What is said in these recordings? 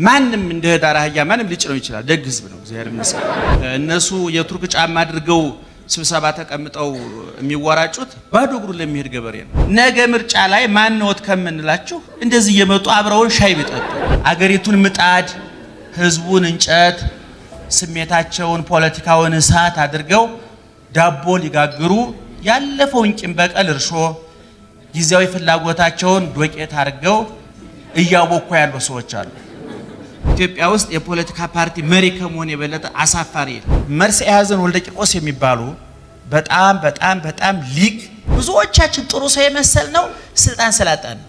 ማንም እንደ ዳር አህያ ማንም ሊጭነው ይችላል ደግ ህዝብ ነው እግዚአብሔር ይመስገን እነሱ የቱርክ ጫማ አድርገው ስብሰባ ተቀምጠው የሚወራጩት ባዶ እግሩ ለሚሄድ ገበሬ ነው ነገ ምርጫ ላይ ማን ነውት ከመንላችሁ እንደዚህ እየመጡ አብረውን ሻይ ቢጠጡ አገሪቱን ምጣድ ህዝቡን እንጨት ስሜታቸውን ፖለቲካውን እሳት አድርገው ዳቦ ሊጋግሩ ያለፈውን ቂም በቀል እርሾ ጊዜያዊ ፍላጎታቸውን ዶቄት አድርገው እያቦኩ ያሉ ሰዎች አሉ ኢትዮጵያ ውስጥ የፖለቲካ ፓርቲ መሪ ከመሆን የበለጠ አሳፋሪ መርስ ያዘን ወልደ ቂርቆስ የሚባሉ በጣም ሊቅ ብዙዎቻችን ጥሩ ሰው የመሰል ነው ስልጣን ስላጣን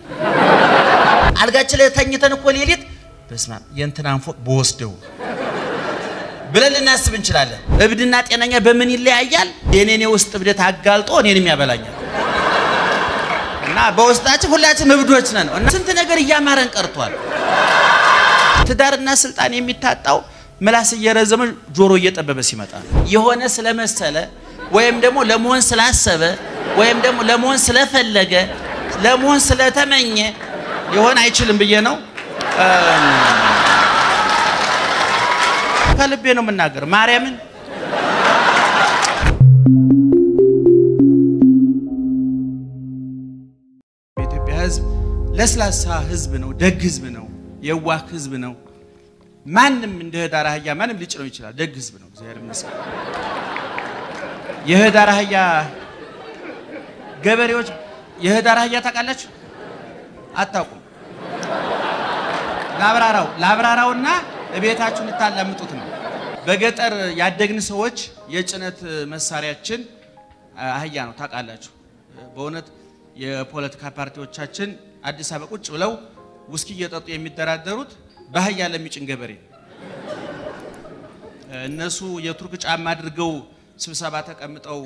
አልጋችን ላይ ተኝተን እኮ ሌሊት በስማ የእንትናን ፎቅ በወስደው ብለን ልናስብ እንችላለን እብድና ጤነኛ በምን ይለያያል የኔኔ ውስጥ እብደት አጋልጦ እኔንም ያበላኛል እና በውስጣችን ሁላችን እብዶች ነን ስንት ነገር እያማረን ቀርቷል ትዳርና ስልጣን የሚታጣው ምላስ እየረዘመ ጆሮ እየጠበበ ሲመጣ የሆነ ስለመሰለ ወይም ደግሞ ለመሆን ስላሰበ ወይም ደግሞ ለመሆን ስለፈለገ ለመሆን ስለተመኘ ሊሆን አይችልም ብዬ ነው ከልቤ ነው መናገር ማርያምን ኢትዮጵያ ህዝብ ለስላሳ ህዝብ ነው ደግ ህዝብ ነው የዋህ ህዝብ ነው ማንም እንደ ዳር አህያ ማንም ሊጭነው ይችላል ደግ ህዝብ ነው እግዚአብሔር ይመስገን የዳር አህያ ገበሬዎች የዳር አህያ ታውቃላችሁ አታውቁም ላብራራውና እቤታችሁን ታላምጡት ነው በገጠር ያደግን ሰዎች የጭነት መሳሪያችን አህያ ነው ታውቃላችሁ በእውነት የፖለቲካ ፓርቲዎቻችን አዲስ አበባ ቁጭ ብለው ውስኪ እየጠጡ የሚደራደሩት በአህያ ለሚጭን ገበሬ እነሱ የቱርክ ጫማ አድርገው ስብሰባ ተቀምጠው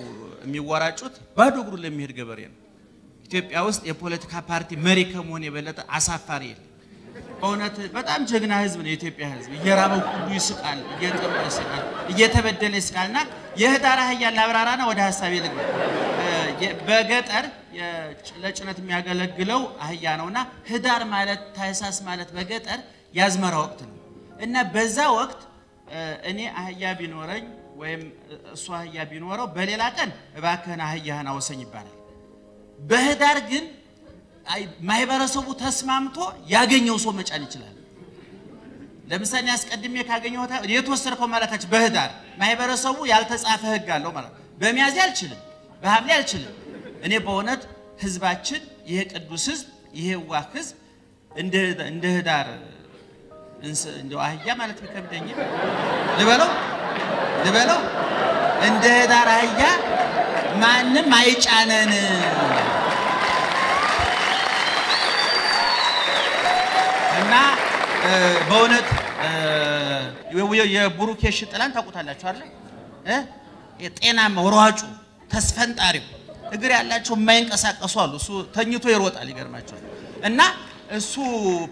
የሚወራጩት ባዶ እግሩ ለሚሄድ ገበሬ ነው ኢትዮጵያ ውስጥ የፖለቲካ ፓርቲ መሪ ከመሆን የበለጠ አሳፋሪ በእውነት በጣም ጀግና ህዝብ ነው የኢትዮጵያ ህዝብ እየራበው ሁሉ ይስቃል እየጠበቀ ይስቃል እየተበደለ ይስቃልና የዳር አህያ ላብራራና ወደ ሐሳቤ ልግባ በገጠር ለጭነት የሚያገለግለው አህያ ነውና ህዳር ማለት ታህሳስ ማለት በገጠር ያዝመራ ወቅት ነው እና በዛ ወቅት እኔ አህያ ቢኖረኝ ወይም እሱ አህያ ቢኖረው በሌላ ቀን እባከና አህያህን አወሰኝ ይባላል በህዳር ግን ማይበረሰቡ ተስማምቶ ያገኘው ሰው መጫን ይችላል ለምሳሌ ያስቀድሜ ካገኘው የተወሰርከው ማለታች በህዳር ማይበረሰቡ ያልተጻፈ ህግ አለው ማለት በሚያዝያ አልችልም በሐምሌ አልችልም እኔ በእውነት ህዝባችን ይሄ ቅዱስ ህዝብ ይሄ ዋህ ህዝብ እንደ ህዳር እንደው አህያ ማለት ከብደኝ ልበለው እንደ ህዳር አህያ ማንም አይጫነን እና በእውነት የቡሩኬሽ ጥላን ታውቁታላችሁ አይደል የጤናማ ወራጩ ተስፈንጣሪው እግር ያላቸው የማይንቀሳቀሱ አሉ እሱ ተኝቶ ይሮጣል ይገርማቸዋል እና እሱ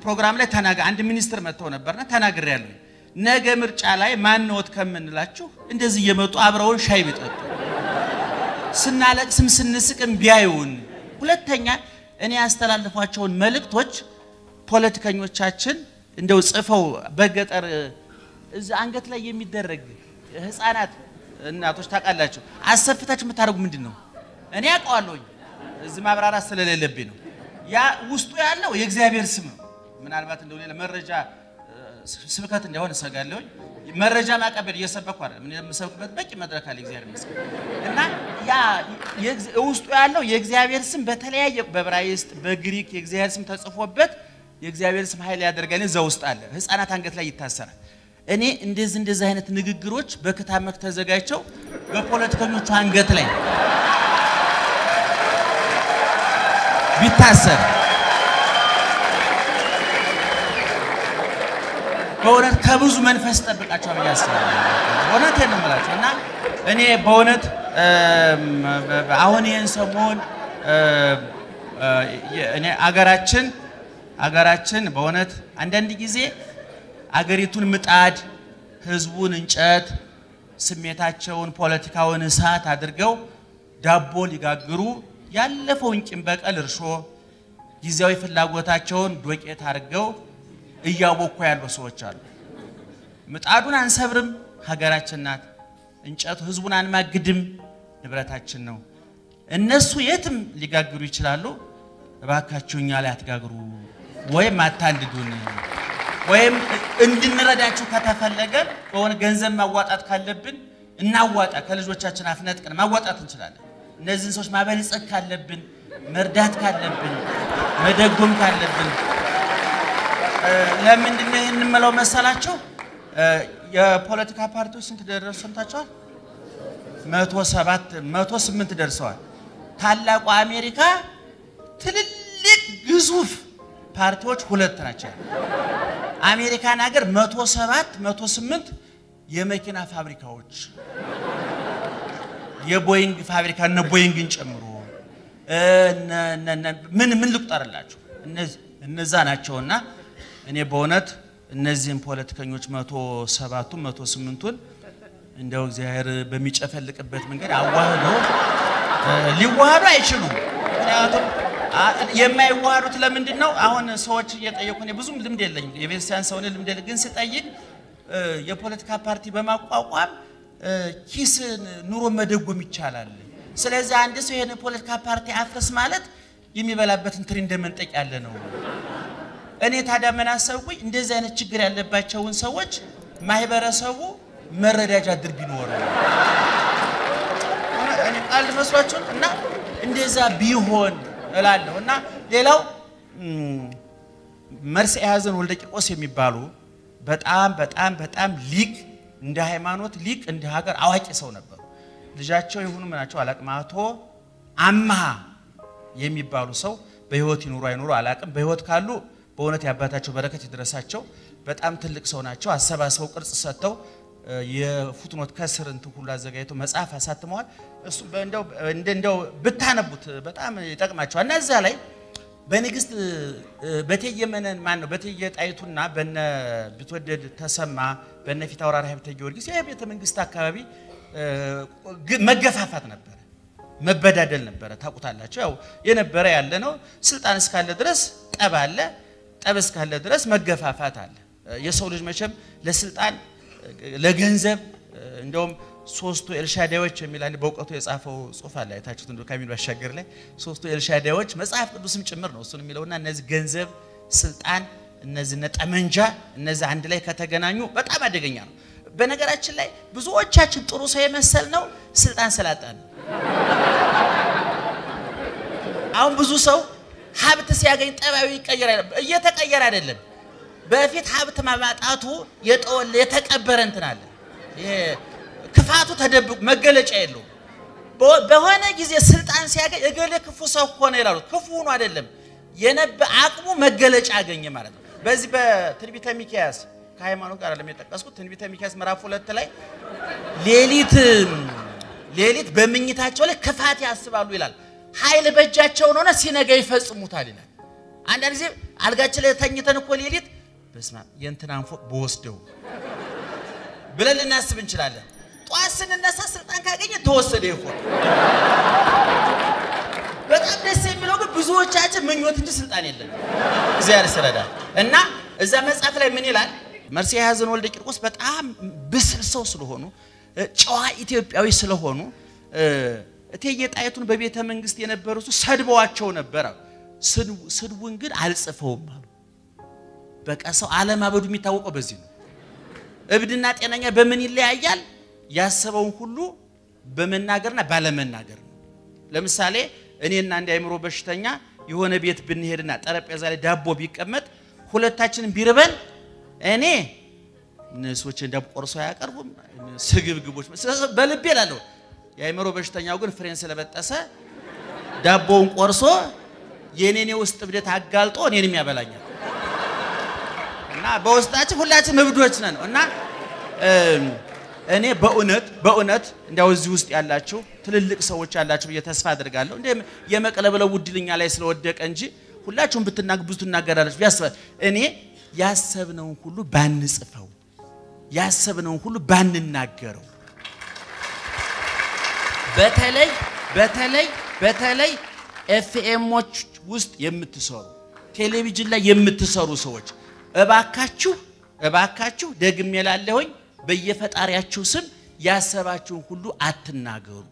ፕሮግራም ላይ አንድ ሚኒስትር መጥተው ነበርና ተናግሬያለሁ ነገ ምርጫ ላይ ማን ነውት ከመንላችሁ እንደዚህ እየመጡ አብረውን ሻይ ቢጠጡ ስናለቅስም ስንስቅም ቢያዩን ሁለተኛ እኔ ያስተላልፏቸውን መልእክቶች ፖለቲከኞቻችን እንደው ጽፈው በገጠር እዛ አንገት ላይ የሚደረግ ህፃናት እናቶች ታቃላችሁ አሰፍታችሁ መታረጉ ምንድነው እኔ አውቀዋለሁኝ እዚህ ማብራራት ስለሌለብኝ ነው ያ ውስጡ ያለው የእግዚአብሔር ስም ነው ምናልባት እንደው ሌላ መረጃ ስብከት እንደሆነ ሰጋለሁኝ መረጃ ማቀበል እየሰበኩ አይደል ምን የምሰብክበት በቂ መድረክ አለ እግዚአብሔር ይመስገን እና ያ ውስጡ ያለው የእግዚአብሔር ስም በተለያየ በዕብራይስጥ በግሪክ የእግዚአብሔር ስም ተጽፎበት የእግዚአብሔር ስም ኃይል ያደርጋል እዛ ውስጥ አለ ህፃናት አንገት ላይ ይታሰራል እኔ እንደዚህ አይነት ንግግሮች በክታብ መክ ተዘጋጅተው በፖለቲከኞቹ አንገት ላይ ቢታሰር በእውነት ከብዙ መንፈስ ተጠብቃቸው ያስፈልጋል በእውነት ነው የምላችሁ እና እኔ በእውነት አሁን ይሄን ሰሞን እኔ አገራችን በእውነት አንዳንድ ጊዜ አገሪቱን ምጣድ ህዝቡን እንጨት ስሜታቸውን ፖለቲካውን እሳት አድርገው ዳቦ ሊጋግሩ ያለፈውን ቂም በቀል እርሾ ጊዜያዊ ፍላጎታቸውን ዶቄት አድርገው እያቦኩ ያሉ ሰዎች አሉ ምጣዱን አንሰብርም ሀገራችን ናት እንጨቱ ህዝቡን አንማግድም ንብረታችን ነው እነሱ የትም ሊጋግሩ ይችላሉ እባካችሁኛ ላይ አትጋግሩ ወይም አታንድዱን ወይም እንድንረዳችሁ ከተፈለገ በሆነ ገንዘብ ማዋጣት ካለብን እናዋጣ ከልጆቻችን አፍነጥቀን ማዋጣት እንችላለን እነዚህን ሰዎች ማበልጸግ ካለብን መርዳት ካለብን መደጎም ካለብን ለምንድን ነው እንመለው መሰላችሁ የፖለቲካ ፓርቲዎች ስንት ደረሱ ሰምታችኋል 108 ደርሰዋል ታላቁ አሜሪካ ትልልቅ ግዙፍ ፓርቲዎች ሁለት ናቸው አሜሪካን ሀገር 108 የመኪና ፋብሪካዎች የቦይንግ ፋብሪካ እና ቦይንግን ጨምሮ ምን ልቁጠርላችሁ እነዛ ናቸውና እኔ በእውነት እነዚህን ፖለቲከኞች 108ቱን እንደው እግዚአብሔር በሚጨፈልቅበት መንገድ አዋህደው ሊዋሃዱ አይችሉም ምክንያቱም የማይዋሃዱት ለምንድን ነው አሁን ሰዎች እየጠየቁኝ ብዙም ልምድ የለኝም የቤተክርስቲያን ሰው ልምድ የለኝ ግን ስጠይቅ የፖለቲካ ፓርቲ በማቋቋም ኪስን ኑሮ መደጎም ይቻላል ስለዚህ አንድ ሰው የሆነ ፖለቲካ ፓርቲ አፍርስ ማለት የሚበላበትን ትሪ እንደመንጠቅ ያለ ነው እኔ ታዲያ ምን አሰብኩኝ እንደዚህ አይነት ችግር ያለባቸውን ሰዎች ማህበረሰቡ መረዳጃ ድርግ ይኖራል እኔ ቃል መስዋዕቱን እና እንደዛ ቢሆን እላለሁና ሌላው መርስ ያዘን ወልደ ቂርቆስ የሚባሉ በጣም ሊቅ እንደ ሃይማኖት ሊቅ እንደ ሀገር አዋቂ ሰው ነበሩ ልጃቸው ይሁኑ ምናቸው አላቅማቶ አማሃ የሚባሉ ሰው በህይወት ይኑሩ አይኑሩ አላቅም በህይወት ካሉ በእውነት ያባታቸው በረከት ይድረሳቸው በጣም ትልቅ ሰው ናቸው አሰባሰው ቅርጽ ሰጥተው የፉትኖት ከስር እንትን ሁሉ አዘጋጅተው መጽሐፍ አሳትመዋል እሱ እንደው ብታነቡት በጣም ይጠቅማቸዋል እና እዛ ላይ በንግስት በተየመነን ማን ነው በተየጣይቱና በነ ቢትወደድ ተሰማ በነ ፊት አውራሪ ሀብተ ጊዮርጊስ የቤተ መንግስት አካባቢ መገፋፋት ነበር መበዳደል ነበር ታቁታላችሁ ያው የነበረ ያለ ነው ስልጣን እስካለ ድረስ ጠብ አለ ጠብ እስካለ ድረስ መገፋፋት አለ የሰው ልጅ መቼም ለስልጣን ለገንዘብ እንደውም ሶስቱ ኤልሻዳዮች የሚላል በእውቀቱ የጻፈው ጽሑፍ አለ አይታችሁት እንደው ካሚል ባሻገር ላይ ሶስቱ ኤልሻዳዮች መጽሐፍ ቅዱስም ጭምር ነው እሱን የሚለውና እነዚህ ገንዘብ ስልጣን እነዚህ ነጠመንጃ እነዚህ አንድ ላይ ከተገናኙ በጣም አደገኛ ነው በነገራችን ላይ ብዙዎቻችን ጥሩ ሰው የመሰል ነው ስልጣን ስላጣን አሁን ብዙ ሰው ሀብት ሲያገኝ ጠባዩ ይቀየራል እየተቀየረ አይደለም በፊት ሀብት ማማጣቱ የጠወለ የተቀበረ እንትን አለ ይሄ ክፋቱ ተደብቆ መገለጫ የለው በሆነ ጊዜ ስልጣን ሲያገኝ እገለ ክፉ ሰው ሆነ ይላሉ ክፉ ሆኖ አይደለም የነበ አቅሙ መገለጫ ያገኘ ማለት ነው በዚህ በትንቢተ ሚክያስ ከሃይማኖት ጋር ለሚጠቀስኩት ትንቢተ ሚክያስ ምዕራፍ 2 ላይ ሌሊት በመኝታቸው ላይ ክፋት ያስባሉ ይላል ኃይል በእጃቸው ሆነ ሲነጋ ይፈጽሙታል ይላል አንዳንድ ጊዜ አልጋችን ላይ ተኝተን እኮ ሌሊት በስማ የእንትናን ፎቅ በወስደው ብለን ልናስብ እንችላለን ጧት ስንነሳ ስልጣን ካገኘ ተወሰደ ይፎቅ በጣም ደስ የሚለው ግን ብዙዎቻችን ምኞት እንጂ ስልጣን የለም እግዚአብሔር ይረዳል እና እዛ መጽሐፍ ላይ ምን ይላል መርስ ያዘን ወልደ ቂርቆስ በጣም ብስል ሰው ስለሆኑ ጨዋ ኢትዮጵያዊ ስለሆኑ እቴየ ጣይቱን በቤተ መንግስት የነበሩት ሰድበዋቸው ነበር ስድቡን ግን አልጽፈውም አሉ በቃ ሰው ዓለማበዱ የሚታወቀው በዚህ ነው እብድና ጤነኛ በምን ይለያያል ያሰበውን ሁሉ በመናገርና ባለመናገር ነው ለምሳሌ እኔና አንድ አይምሮ በሽተኛ የሆነ ቤት ብንሄድና ጠረጴዛ ላይ ዳቦ ቢቀመጥ ሁለታችንን ቢርበን እኔ ነሶች ዳቦ ቆርሶ ያቀርቡም ስግብግቦች በልቤ ላለው የአይምሮ በሽተኛው ግን ፍሬን ስለበጠሰ ዳቦውን ቆርሶ የኔኔ ውስጥ ብደት አጋልጦ እኔንም ያበላኛል እና በውስጣችን ሁላችን መብዶች ነን እና እኔ በእውነት እንደው እዚህ ውስጥ ያላችሁ ትልልቅ ሰዎች ያላችሁ በየተስፋ አድርጋለሁ እንደ የመቀለበለው ውድልኛ ላይ ስለወደቀ እንጂ ሁላችሁም ብትናገራላችሁ ቢያስባል እኔ ያሰብነውን ሁሉ ባንጽፈው ያሰብነውን ሁሉ ባንናገረው በተለይ ኤፍኤሞች ውስጥ የምትሰሩ ቴሌቪዥን ላይ የምትሰሩ ሰዎች እባካችሁ ደግሜ እላለሁኝ በየፈጣሪያችሁ ስም ያሰባችሁን ሁሉ አትናገሩ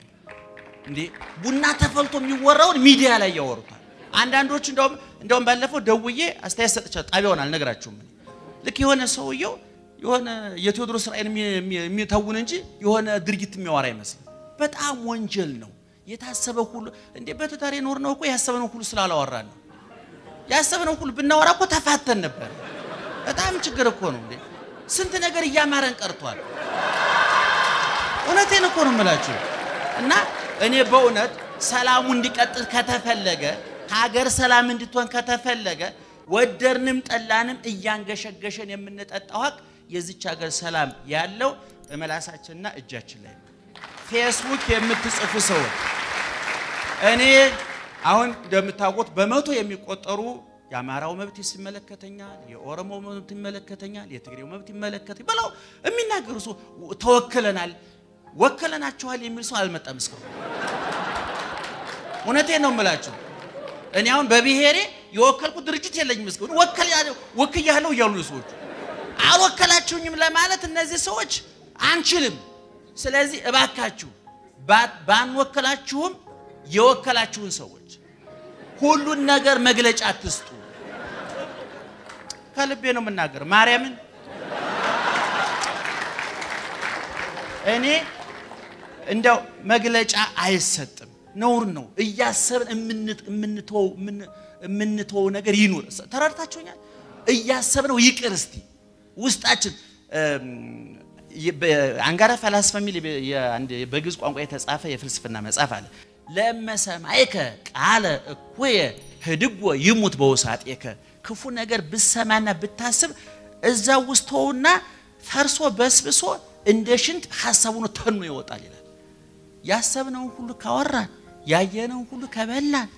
እንዴ ቡና ተፈልቶ የሚወራውን ሚዲያ ላይ ያወሩታል አንዳንዶች እንደውም ባለፈው ደውዬ አስተያየት ሰጥቻለሁ ጣቢያውን አልነግራችሁም ልክ የሆነ ሰውየው የሆነ የቴዎድሮስ ራእይን የሚተውን እንጂ የሆነ ድርጊት የሚያወራ ይመስል በጣም ወንጀል ነው የታሰበው ሁሉ እንዴ በተታሪ ኖር ነው እኮ ያሰበነው ሁሉ ስላላወራን ነው ያሰበነው ሁሉ ብናወራ እኮ ተፋተን ነበር በጣም ችግር እኮ ነው እንዴ ስንት ነገር ያማረን ቀርቷል እውነቴን እኮ ነው የምላችሁ እና እኔ በእውነት ሰላሙ እንዲቀጥል ከተፈለገ ሀገር ሰላም እንድትሆን ከተፈለገ ወደርንም ጠላንም እያንገሸገሸን የምንጠጣው ሀቅ የዚች ሀገር ሰላም ያለው በመላሳችንና እጃችን ላይ ፌስቡክ የምትጽፉ ሰዎች እኔ አሁን እንደምታውቁት በመቶ የሚቆጠሩ የአማራው መብት ይመለከተኛል የኦሮሞ መብት ይመለከተኛል የትግሬው መብት ይመለከተኛል ብለው የሚናገሩ ሰው ወከለናቸዋል የሚል ሰው አልመጣም እስካሁን እውነቴን ነው የምላችሁ እኔ አሁን በብሔሬ የወከልኩት ድርጅት የለኝም እስካሁን ወክያለሁ እያሉ ሰዎች አልወከላችሁኝም ለማለት እነዚህ ሰዎች አንችልም ስለዚህ እባካችሁ ባንወከላችሁም የወከላችሁን ሰዎች ሁሉን ነገር መግለጫ አትስጡ ከልቤ ነው የምናገር ማርያምን እኔ እንደው መግለጫ አይሰጥም ነውር ነው እያሰብን የምንተው ነገር ይኑር ተራርታችሁኛል እያሰብነው ይቅር እስቲ ውስጣችን አንጋራ ፈላስፋ ሚል በግዕዝ ቋንቋ የተጻፈ የፍልስፍና መጽሐፍ አለ ለመሰማይከ ቃለ እኩየ ህድጎ ይሙት በውሳጤከ ክፉ ነገር ብሰማና ብታስብ እዛው ውስጥውና ፈርሶ በስብሶ እንደ ሽንት ሐሳቡን ተኑ ይወጣል ይላል ያሰብነው ሁሉ ካወራን ያየነው ሁሉ ከበላን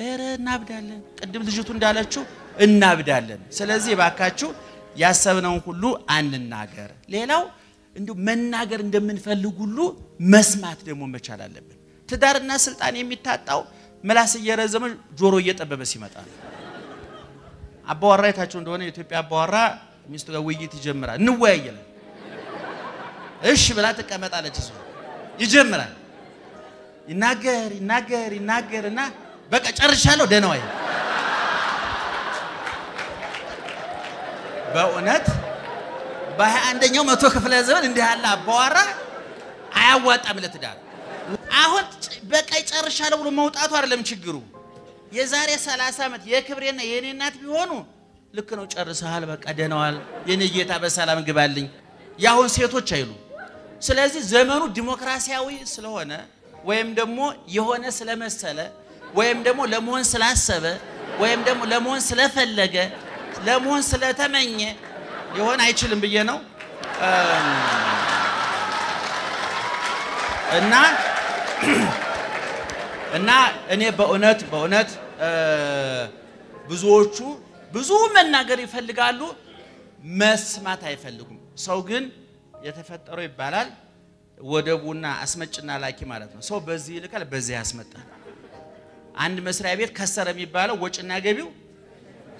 እናብዳለን ቅድም ልጅቱ እንዳለችው እናብዳለን ስለዚህ ባካችሁ ያሰብነው ሁሉ አንናገር ሌላው እንደው መናገር እንደምንፈልግ ሁሉ መስማት ደግሞ መቻል አለብን ትዳርና ስልጣን የሚታጣው ምላስ እየረዘመ ጆሮ እየጠበበ ሲመጣ አባወራ የታቸው እንደሆነ የኢትዮጵያ አባወራ ሚስቱ ጋር ውይይት ይጀምራል እንወያያለን እሺ ብላ ተቀመጣለች እሱ ይጀምራል ይናገርና በቃ ጨርሻለሁ ደህና ወይ በእውነት በ21ኛው መቶ ክፍለ ዘመን እንዲህ ያለ አባወራ አያዋጣም ለትዳር አሁን በቃ ጨርሻለሁ ብሎ መውጣቱ አይደለም ችግሩ የዛሬ 30 ዓመት የክብሬና የኔ እናት ቢሆኑ ልክ ነው ጨርሰሃል በቃ ደህናዋል የኔ ጌታ በሰላም ግባልኝ ያሁን ሴቶች አይሉ ስለዚህ ዘመኑ ዲሞክራሲያዊ ስለሆነ ወይም ደግሞ የሆነ ስለመሰለ ወይም ደግሞ ለመሆን ስላሰበ ወይም ደግሞ ለመሆን ስለፈለገ ለመሆን ስለተመኘ ይሆን አይችልም ብዬ ነው እና እኔ በእውነት ብዙዎቹ ብዙ መናገር ይፈልጋሉ መስማት አይፈልጉም ሰው ግን የተፈጠረው ይባላል ወደቡና አስመጭና ላኪ ማለት ነው ሰው በዚህ ይልካል በዚህ ያስመጣል አንድ መስሪያ ቤት ከሰረ የሚባለው ወጭና ገቢው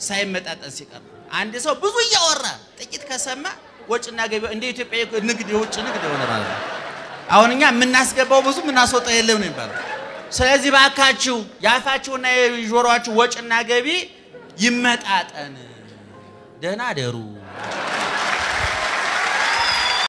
ሳይመጣጠን ሲቀር አንድ ሰው ብዙ ያወራ ጥቂት ከሰማ ወጭና ገቢው እንደ ኢትዮጵያ ንግድ የውጭ ንግድ ሆነ ማለት ነው አሁንኛ ምናስገባው ብዙ ምናስወጣ የለም ነው ይባላል ስለዚህ ባካችሁ ያፋችሁና የጆሮአችሁ ወጭና ገቢ ይመጣጠን ደህና ደሩ